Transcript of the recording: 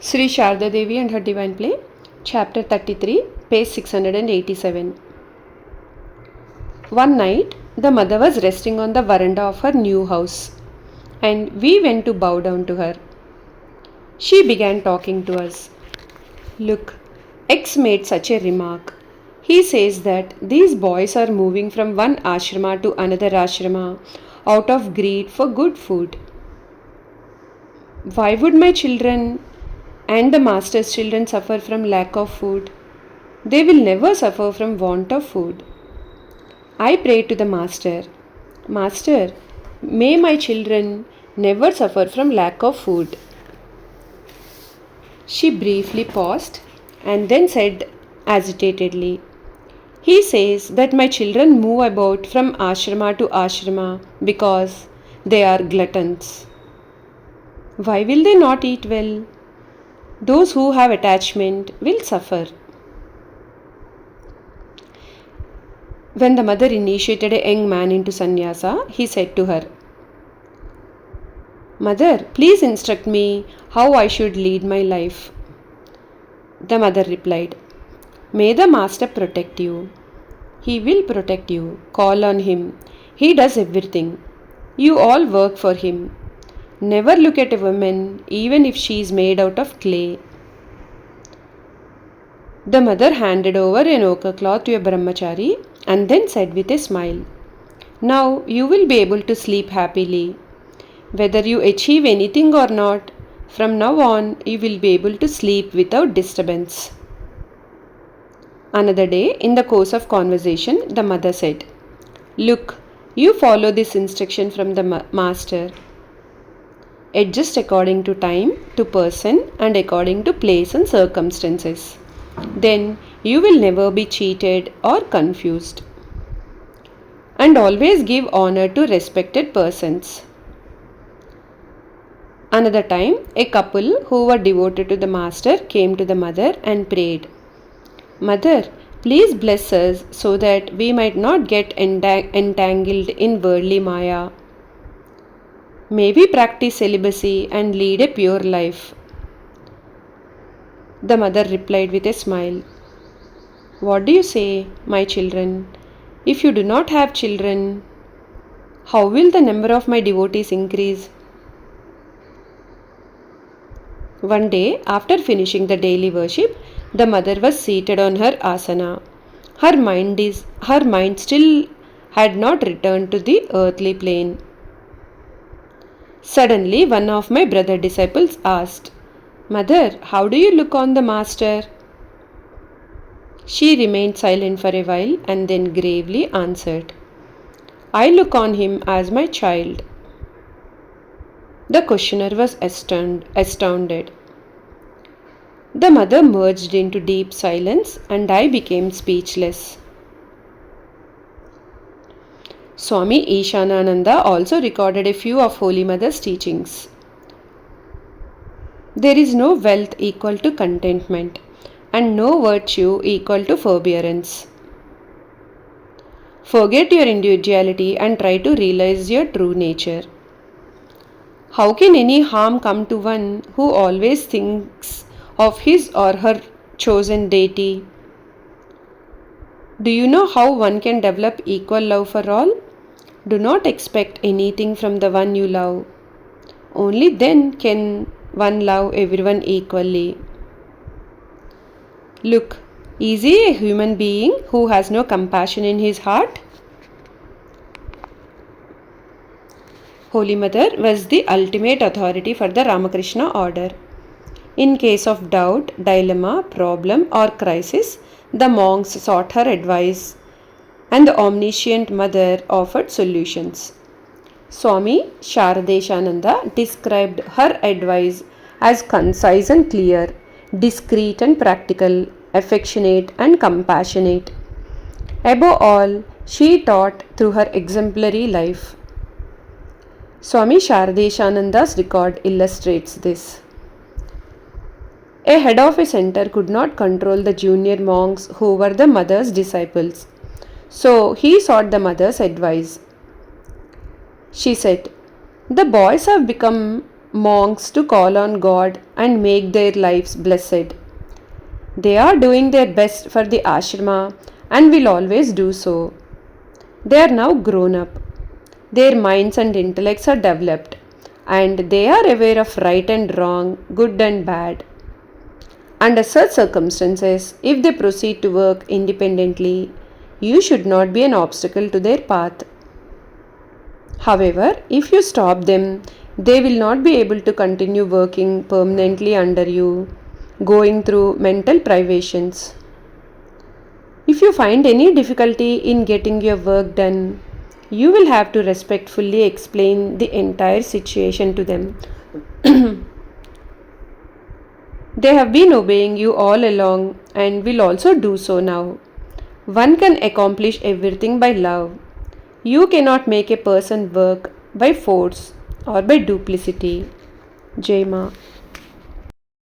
Sri Sharda Devi and her Divine Play, Chapter 33, page 687. One night, the mother was resting on the veranda of her new house, and we went to bow down to her. She began talking to us. Look, X made such a remark. He says that these boys are moving from one ashrama to another ashrama out of greed for good food. Why would my children and the master's children suffer from lack of food? They will never suffer from want of food. I prayed to the master, Master, may my children never suffer from lack of food. She briefly paused and then said agitatedly, He says that my children move about from ashrama to ashrama because they are gluttons. Why will they not eat well? Those who have attachment will suffer. When the mother initiated a young man into sannyasa, he said to her, Mother, please instruct me how I should lead my life. The mother replied, May the master protect you. He will protect you. Call on him. He does everything. You all work for him. Never look at a woman, even if she is made out of clay. The mother handed over an ochre cloth to a brahmachari and then said with a smile, Now you will be able to sleep happily. Whether you achieve anything or not, from now on you will be able to sleep without disturbance. Another day, in the course of conversation, the mother said, Look, you follow this instruction from the master. Adjust according to time, to person, and according to place and circumstances. Then you will never be cheated or confused. And always give honor to respected persons. Another time, a couple who were devoted to the master came to the mother and prayed, Mother, please bless us so that we might not get entangled in worldly maya. May we practice celibacy and lead a pure life. The mother replied with a smile, What do you say, my children? If you do not have children, how will the number of my devotees increase? One day, after finishing the daily worship, the mother was seated on her asana. Her mind still had not returned to the earthly plane. Suddenly, one of my brother disciples asked, Mother, how do you look on the master? She remained silent for a while and then gravely answered, I look on him as my child. The questioner was astounded. The mother merged into deep silence and I became speechless. Swami Ishanananda also recorded a few of Holy Mother's teachings. There is no wealth equal to contentment and no virtue equal to forbearance. Forget your individuality and try to realize your true nature. How can any harm come to one who always thinks of his or her chosen deity? Do you know how one can develop equal love for all? Do not expect anything from the one you love. Only then can one love everyone equally. Look, is he a human being who has no compassion in his heart? Holy Mother was the ultimate authority for the Ramakrishna order. In case of doubt, dilemma, problem or crisis, the monks sought her advice and the omniscient mother offered solutions. Swami Sharadeshananda described her advice as concise and clear, discreet and practical, affectionate and compassionate. Above all, she taught through her exemplary life. Swami Sharadeshananda's record illustrates this. A head of a center could not control the junior monks who were the mother's disciples. So he sought the mother's advice. She said, The boys have become monks to call on God and make their lives blessed. They are doing their best for the ashrama and will always do so. They are now grown up. Their minds and intellects are developed and they are aware of right and wrong, good and bad. Under such circumstances, if they proceed to work independently, you should not be an obstacle to their path. However, if you stop them, they will not be able to continue working permanently under you, going through mental privations. If you find any difficulty in getting your work done, you will have to respectfully explain the entire situation to them. They have been obeying you all along and will also do so now. One can accomplish everything by love. You cannot make a person work by force or by duplicity. Jai Ma.